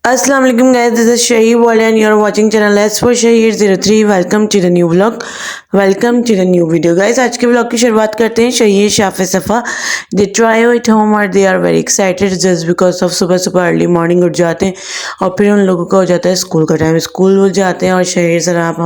Assalamu alaikum guys, this is Shahi Wali and you're watching channel Let's for Shahi 03. Welcome to the new vlog. Welcome to the new video guys. आज के blog की शुरुआत करते हैं शहीद शाफे सफ़ा। They try it home और they are very excited just because of सुबह सुबह अर्ली मॉर्निंग उठ जाते हैं और फिर उन लोगों का हो जाता है स्कूल का टाइम। स्कूल उठ जाते हैं और शहीद सर आप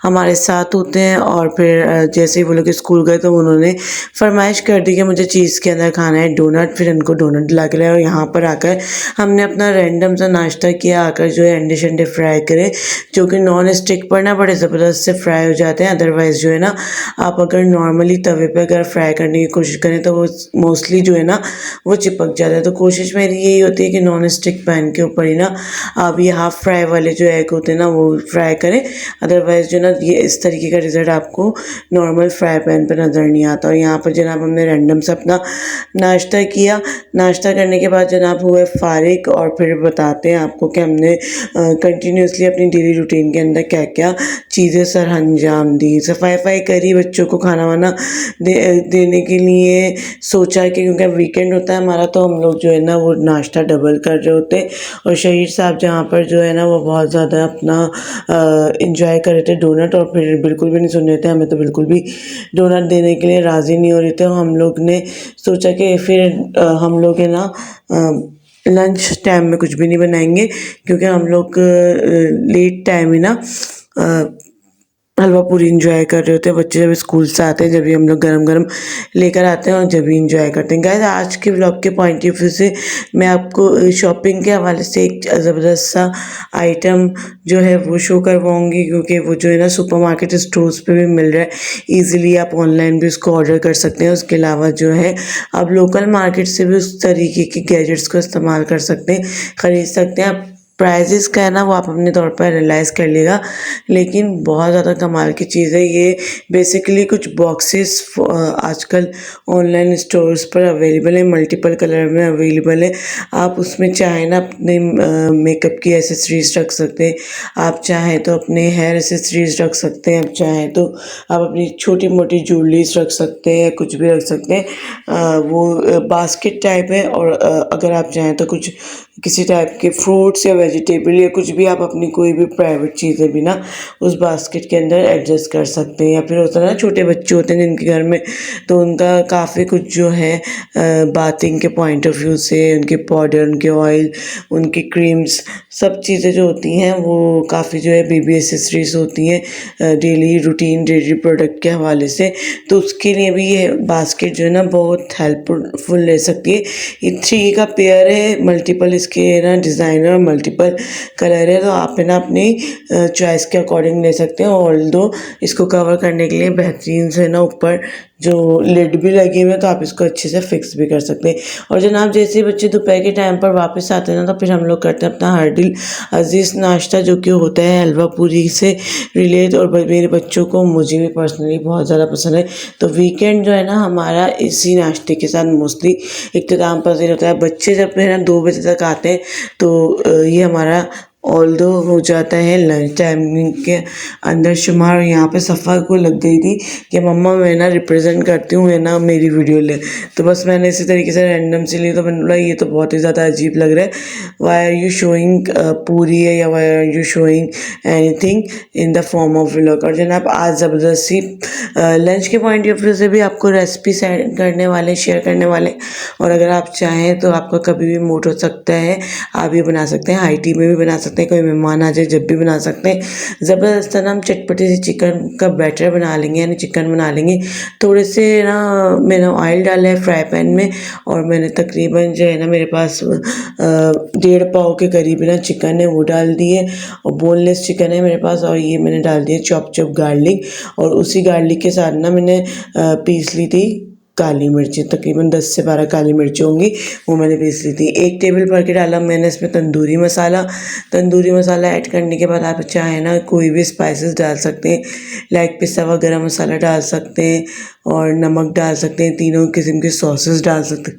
हमारे साथ होते हैं और फिर जैसे ही वो लोग स्कूल गए तो उन्होंने फरमाइश कर दी कि मुझे चीज़ के अंदर खाना है डोनट। फिर उनको डोनट ला के लाए और यहाँ पर आकर हमने अपना रैंडम सा नाश्ता किया। आकर जो है अंडे शंडे फ्राई करे जो कि नॉन स्टिक पर ना बड़े ज़बरदस्त से फ्राई हो जाते हैं। अदरवाइज़ जो है ना आप अगर नॉर्मली तवे पे अगर फ्राई करने की कोशिश करें तो वो मोस्टली जो है ना वो चिपक जाता है। तो कोशिश मेरी यही होती है कि नॉन स्टिक पैन के ऊपर ही ना आप ये हाफ़ फ्राई वाले जो एग होते हैं ना वो फ्राई करें। अदरवाइज़ जो ना ये इस तरीके का रिज़ल्ट आपको नॉर्मल फ्राई पैन पर नज़र नहीं आता। और यहाँ पर जनाब हमने रैंडम से अपना नाश्ता किया। नाश्ता करने के बाद जनाब हुए फारिग और फिर बताते हैं आपको कि हमने कंटिन्यूसली अपनी डेली रूटीन के अंदर क्या क्या चीज़ें सर अंजाम दी। सफाई करी, बच्चों को खाना वाना देने के लिए सोचा कि क्योंकि वीकेंड होता है हमारा तो हम लोग जो है ना वो नाश्ता डबल कर रहे होते हैं। और शहीद साहब जहाँ पर जो है ना वो बहुत ज़्यादा अपना इंजॉय कर रहे थे डोनट और फिर बिल्कुल भी नहीं सुन रहे थे। हमें तो बिल्कुल भी डोनट देने के लिए राज़ी नहीं हो रहे थे। हम लोग ने सोचा कि फिर हम लोग है ना लंच टाइम में कुछ भी नहीं बनाएंगे क्योंकि हम लोग लेट टाइम ही ना हलवा पूरी इंजॉय कर रहे होते हैं। बच्चे जब स्कूल से आते हैं जब भी हम लोग गरम गरम लेकर आते हैं और जब भी इंजॉय करते हैं। गाइस आज के व्लॉग के पॉइंट ऑफ व्यू से मैं आपको शॉपिंग के हवाले से एक ज़बरदस्त सा आइटम जो है वो शो करवाऊँगी क्योंकि वो जो है ना सुपरमार्केट स्टोर्स पे भी मिल रहा है। ईज़िली आप ऑनलाइन भी उसको ऑर्डर कर सकते हैं। उसके अलावा जो है आप लोकल मार्केट से भी उस तरीके के गैजेट्स को इस्तेमाल कर सकते हैं, ख़रीद सकते हैं। आप प्राइजेस का है ना वो आप अपने तौर पर एनालाइज़ कर लेगा, लेकिन बहुत ज़्यादा कमाल की चीज़ है ये। बेसिकली कुछ बॉक्सेस आजकल ऑनलाइन स्टोर्स पर अवेलेबल है, मल्टीपल कलर में अवेलेबल है। आप उसमें चाहें ना अपने मेकअप की एसेसरीज रख सकते हैं, आप चाहें तो अपने हेयर एसेसरीज रख सकते हैं, आप चाहें तो आप अपनी छोटी मोटी ज्वेलरीज रख सकते हैं, कुछ भी रख सकते हैं। वो बास्केट टाइप है और अगर आप चाहें तो कुछ किसी टाइप के फ्रूट्स या वेजिटेबल या कुछ भी आप अपनी कोई भी प्राइवेट चीज़ें भी ना उस बास्केट के अंदर एडजस्ट कर सकते हैं। या फिर होता है ना छोटे बच्चे होते हैं जिनके घर में तो उनका काफ़ी कुछ जो है बाथिंग के पॉइंट ऑफ व्यू से उनके पाउडर, उनके ऑयल, उनकी क्रीम्स सब चीज़ें जो होती हैं वो काफ़ी जो है बेबी एसेसरीज होती हैं डेली रूटीन डेली प्रोडक्ट के हवाले से। तो उसके लिए भी ये बास्केट जो है ना बहुत हेल्पफुल ले सकती है। ये 3 का पेयर है, मल्टीपल इसके ना डिज़ाइनर और मल्टीपल कलर है, तो आप है ना अपनी चॉइस के अकॉर्डिंग ले सकते हैं। ऑल्दो इसको कवर करने के लिए बेहतरीन से ना ऊपर जो लिड भी लगे हुए हैं तो आप इसको अच्छे से फिक्स भी कर सकते हैं। और जनाब जैसे ही बच्चे दोपहर के टाइम पर वापस आते हैं ना तो फिर हम लोग करते हैं अपना हर दिल अजीज़ नाश्ता जो कि होता है हलवा पूरी से रिलेट। और मेरे बच्चों को मुझे भी पर्सनली बहुत ज़्यादा पसंद है। तो वीकेंड जो है ना हमारा इसी नाश्ते के साथ मोस्टली इख्तिताम पसीर होता है। बच्चे जब है ना 2 बजे तक आते हैं तो ये हमारा ऑल्दो हो जाता है लंच टाइमिंग के अंदर शुमार। यहाँ पे सफ़ा को लग गई थी कि मम्मा मैं ना रिप्रेजेंट करती हूँ है ना मेरी वीडियो ले, तो बस मैंने इसी तरीके से रैंडम से ली। तो मैंने बोला ये तो बहुत ही ज़्यादा अजीब लग रहा है, वाई आर यू शोइंग पूरी है या why are you showing anything in the form of vlog. और जनाब आज ज़बरदस्ती लंच के पॉइंट ऑफ व्यू से भी आपको रेसिपी सेंड करने वाले शेयर करने वाले। और अगर आप चाहें तो आपका कभी भी मूड हो सकता है आप ये बना सकते हैं, हाई टी में भी बना सकते हैं, कोई मेहमान आ जाए जब भी बना सकते हैं। ज़बरदस्त ना हम चटपटी सी चिकन का बैटर बना लेंगे यानी चिकन बना लेंगे। थोड़े से ना मैंने ऑयल डाला है फ्राई पैन में और मैंने तकरीबन जो है ना मेरे पास 1.5 पाव के करीब ना चिकन है वो डाल दिए और बोनलेस चिकन है मेरे पास। और ये मैंने डाल दिया चॉप गार्लिक और उसी गार्लिक के साथ ना मैंने पीस ली थी काली मिर्ची, तकरीबन 10 से 12 काली मिर्ची होंगी वो मैंने पीस ली थी। 1 टेबल भर के डाला मैंने इसमें तंदूरी मसाला ऐड करने के बाद आप चाहे ना कोई भी स्पाइसेस डाल सकते हैं, लाइक पिसा हुआ गरम मसाला डाल सकते हैं और नमक डाल सकते हैं, तीनों किस्म के सॉसेस डाल सकते हैं।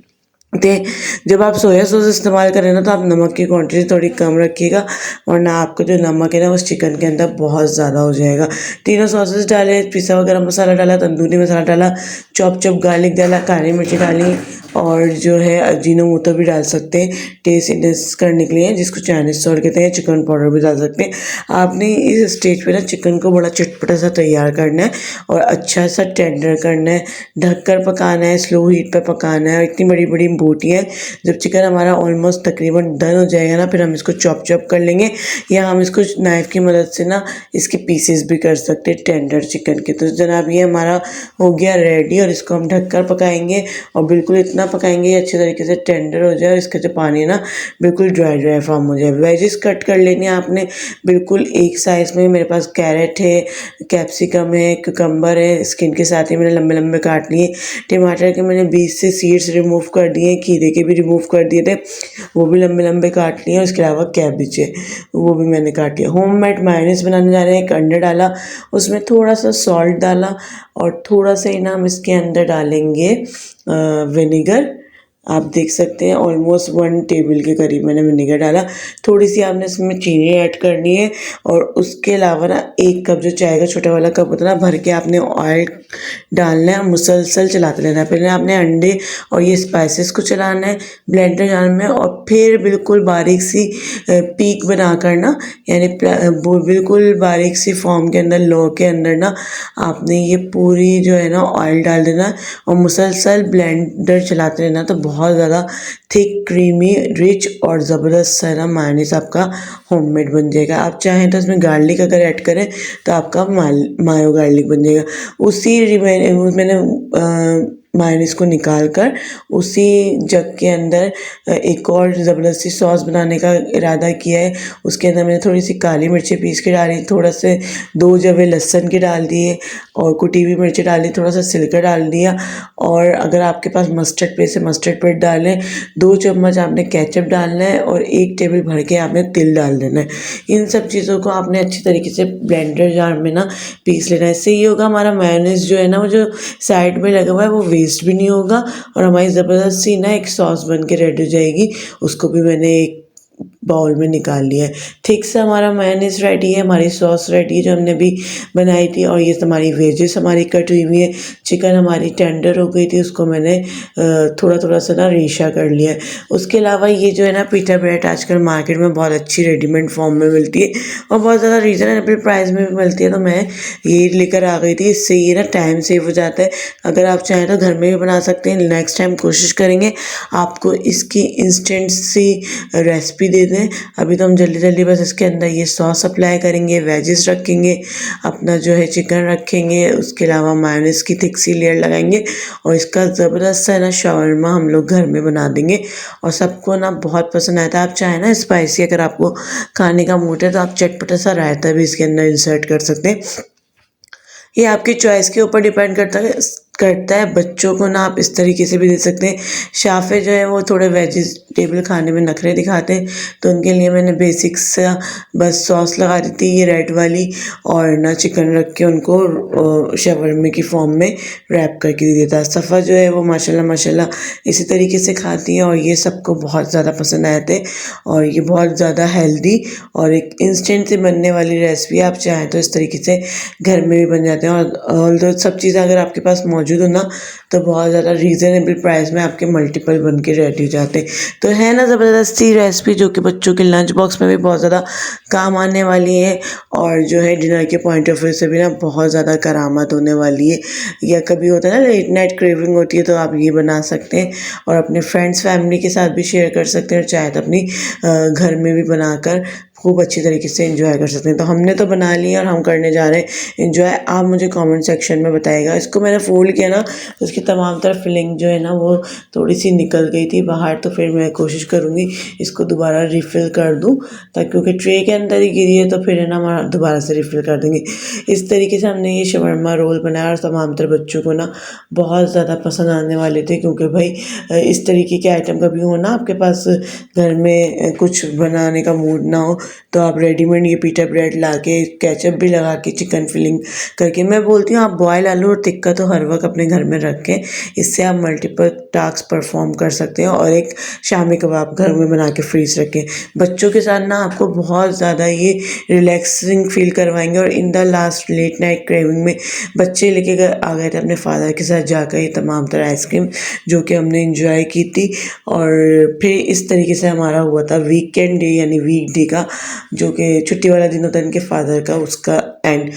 जब आप सोया सॉस इस्तेमाल करें ना तो आप नमक की क्वांटिटी थोड़ी कम रखिएगा वरना आपका जो नमक है ना उस चिकन के अंदर बहुत ज़्यादा हो जाएगा। तीनों सॉसेस डाले, पिसा हुआ गरम मसाला डाला, तंदूरी मसाला डाला, चॉप गार्लिक डाला, काली मिर्ची डाली और जो है अजीनोमोटो भी डाल सकते हैं टेस्ट इनहेंस करने के लिए, जिसको चाइनीज़ सॉल्ट कहते हैं। चिकन पाउडर भी डाल सकते हैं। आपने इस स्टेज पे ना चिकन को बड़ा चटपटा सा तैयार करना है और अच्छा सा टेंडर करना है। ढककर पकाना है, स्लो हीट पे पकाना है। और इतनी बड़ी बड़ी बोटियाँ, जब चिकन हमारा ऑलमोस्ट तकरीबन डन हो जाएगा ना, फिर हम इसको चॉप कर लेंगे, या हम इसको नाइफ़ की मदद से ना इसके पीसेस भी कर सकते हैं टेंडर चिकन के। तो जनाब ये हमारा हो गया रेडी, और इसको हम ढककर पकाएंगे और बिल्कुल इतना पकाएंगे अच्छे तरीके से टेंडर हो जाए और इसका जो पानी है ना बिल्कुल ड्राई फॉर्म हो जाए। वेजिस कट कर लेनी है आपने बिल्कुल एक साइज़ में। मेरे पास कैरेट है, कैप्सिकम है, कुकम्बर है, स्किन के साथ ही मैंने लंबे लंबे काट लिए। टमाटर के मैंने बीज से सीड्स रिमूव कर दिए, खीरे के भी रिमूव कर दिए थे, वो भी लंबे लंबे काट लिए। और इसके अलावा कैबिज है, वो भी मैंने काट लिया। होममेड मायोनीज बनाने जा रहे हैं। एक अंडा डाला, उसमें थोड़ा सा सॉल्ट डाला और थोड़ा सा ही ना हम इसके अंदर डालेंगे विनेगर। आप देख सकते हैं ऑलमोस्ट 1 टेबल के करीब मैंने विनेगर डाला। थोड़ी सी आपने इसमें चीनी ऐड करनी है, और उसके अलावा ना 1 कप जो चाय का छोटा वाला कप होता है ना, भर के आपने ऑयल डालना है और मुसलसल चलाते रहना है। पहले आपने अंडे और ये स्पाइसेस को चलाना है ब्लेंडर जार में, और फिर बिल्कुल बारीक सी पीक बना कर ना, यानी बिल्कुल बारीक सी फॉर्म के अंदर, लो के अंदर ना आपने ये पूरी जो है ना ऑयल डाल देना और मुसलसल ब्लेंडर चलाते रहना। तो बहुत ज़्यादा थिक, क्रीमी, रिच और ज़बरदस्त सा ना मायोनीज़ आपका होममेड बन जाएगा। आप चाहें तो इसमें गार्लिक अगर ऐड करें तो आपका मायो गार्लिक बन जाएगा। उसी मैंने मायोनीज़ को निकाल कर उसी जग के अंदर एक और ज़बरदस्ती सॉस बनाने का इरादा किया है। उसके अंदर मैंने थोड़ी सी काली मिर्ची पीस के डाली, थोड़ा से 2 जवे लहसुन के डाल दिए और कुटी हुई मिर्ची डाली, थोड़ा सा सिरका डाल दिया। और अगर आपके पास मस्टर्ड पेस्ट है, मस्टर्ड पेस्ट डालें। 2 चम्मच आपने केचप डालना है और 1 टेबल भर के आपने तिल डाल देना है। इन सब चीज़ों को आपने अच्छी तरीके से ब्लेंडर जार में ना पीस लेना है। इससे ये होगा हमारा मायोनीज़ जो है ना, वो जो साइड में लगा हुआ है वो वेस्ट भी नहीं होगा, और हमारी ज़बरदस्त सी ना एक सॉस बन के रेडी हो जाएगी। उसको भी मैंने एक बाउल में निकाल लिया है। ठीक से हमारा मायोनीज़ रेडी है, हमारी सॉस रेडी है जो हमने अभी बनाई थी, और ये हमारी वेजेस हमारी कट हुई हुई है। चिकन हमारी टेंडर हो गई थी, उसको मैंने थोड़ा थोड़ा सा ना रेशा कर लिया है। उसके अलावा ये जो है ना पिटा ब्रेड आजकल मार्केट में बहुत अच्छी रेडीमेड फॉर्म में मिलती है और बहुत ज़्यादा रीज़नेबल प्राइस में भी मिलती है, तो मैं ये लेकर आ गई थी। इससे ये ना टाइम सेव हो जाता है। अगर आप चाहें तो घर में भी बना सकते हैं। नेक्स्ट टाइम कोशिश करेंगे आपको इसकी इंस्टेंट सी रेसिपी दे दें। अभी तो हम जल्दी जल्दी बस इसके अंदर ये सॉस अप्लाई करेंगे, वेजिस रखेंगे, अपना जो है चिकन रखेंगे, उसके अलावा मायोनीज़ की थिक सी लेयर लगाएंगे और इसका ज़बरदस्त सा ना शावरमा हम लोग घर में बना देंगे और सबको ना बहुत पसंद आया था। आप चाहें ना स्पाइसी अगर आपको खाने का मूड है तो आप चटपटा सा रायता भी इसके अंदर इंसर्ट कर सकते हैं। ये आपकी चॉइस के ऊपर डिपेंड करता है। बच्चों को ना आप इस तरीके से भी दे सकते हैं। शाफ़े जो है वो थोड़े वेजिटेबल खाने में नखरे दिखाते हैं, तो उनके लिए मैंने बेसिक सा बस सॉस लगा दी थी ये रेड वाली, और ना चिकन रख के उनको शवरमे की फॉर्म में रैप करके दे देता। सफ़ा जो है वो माशाल्लाह इसी तरीके से खाती है और ये सबको बहुत ज़्यादा पसंद आए थे। और ये बहुत ज़्यादा हेल्दी और एक इंस्टेंट से बनने वाली रेसिपी, आप चाहें तो इस तरीके से घर में भी बन जाते हैं। और सब चीज़ें अगर आपके पास मौजूद हो ना तो बहुत ज़्यादा रीज़नेबल प्राइस में आपके मल्टीपल बन के रेडी हो जाते हैं। तो है ना ज़बरदस्ती रेसिपी जो कि बच्चों के लंच बॉक्स में भी बहुत ज़्यादा काम आने वाली है और जो है डिनर के पॉइंट ऑफ व्यू से भी ना बहुत ज़्यादा करामत होने वाली है। या कभी होता है ना लेट नाइट क्रेविंग होती है, तो आप ये बना सकते हैं और अपने फ्रेंड्स फैमिली के साथ भी शेयर कर सकते हैं और चाहे तो अपनी घर में भी बनाकर खूब अच्छी तरीके से एंजॉय कर सकते हैं। तो हमने तो बना लिया और हम करने जा रहे हैं एंजॉय। आप मुझे कमेंट सेक्शन में बताइएगा। इसको मैंने फोल्ड किया ना तो उसकी तमाम तरफ फिलिंग जो है ना वो थोड़ी सी निकल गई थी बाहर, तो फिर मैं कोशिश करूँगी इसको दोबारा रिफ़िल कर दूँ, ताकि क्योंकि ट्रे के अंदर ही गिरी है तो फिर है ना हमारा दोबारा से रिफ़िल कर देंगे। इस तरीके से हमने ये शवरमा रोल बनाया और तमाम तरह बच्चों को ना बहुत ज़्यादा पसंद आने वाले थे, क्योंकि भाई इस तरीके के आइटम कभी हो ना आपके पास घर में कुछ बनाने का मूड ना हो तो आप रेडीमेड ये पीटा ब्रेड ला के केचप भी लगा के चिकन फिलिंग करके, मैं बोलती हूँ आप बॉयल आलू और टिक्का तो हर वक्त अपने घर में रखें, इससे आप मल्टीपल टास्क परफॉर्म कर सकते हैं। और एक शामी कबाब घर में बना के फ्रीज रखें। बच्चों के साथ ना आपको बहुत ज़्यादा ये रिलैक्सिंग फील करवाएंगे। और in the last late night craving में बच्चे लेके आ गए थे अपने फादर के साथ जाकर ये तमाम तरह आइसक्रीम, जो कि हमने इंजॉय की थी। और फिर इस तरीके से हमारा हुआ था वीकेंड डे यानी वीक डे का, जो कि छुट्टी वाला दिन होता है इनके फादर का, उसका एंड।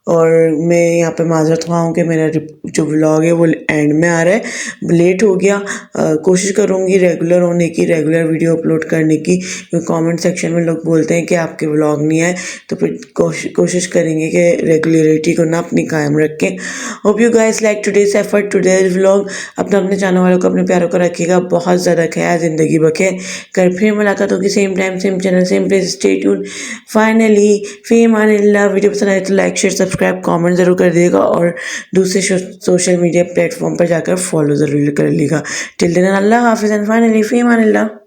और मैं यहाँ पे माजरत ख़्वाह हूँ कि मेरा जो व्लॉग है वो एंड में आ रहा है, लेट हो गया। कोशिश करूँगी रेगुलर होने की, रेगुलर वीडियो अपलोड करने की, क्योंकि कमेंट सेक्शन में लोग बोलते हैं कि आपके व्लॉग नहीं आए, तो फिर कोशिश करेंगे कि रेगुलरिटी को ना अपनी कायम रखें। Hope you guys like today's effort, today's vlog. अपने चाहने वालों को, अपने प्यारों को रखिएगा बहुत ज़्यादा ख्याल, ज़िंदगी बखैर। कर फिर मुलाकात होगी same time same channel same place, stay tuned. Finally फी अमानिल्लाह। वीडियो पसंद आए तो लाइक शेयर सब्सक्राइब कमेंट ज़रूर कर दिएगा, और दूसरे सोशल मीडिया प्लेटफॉर्म पर जाकर फॉलो ज़रूर कर लीजिएगा। टिल देन अल्लाह हाफिज़ एंड फाइनली फी अमानिल्लाह।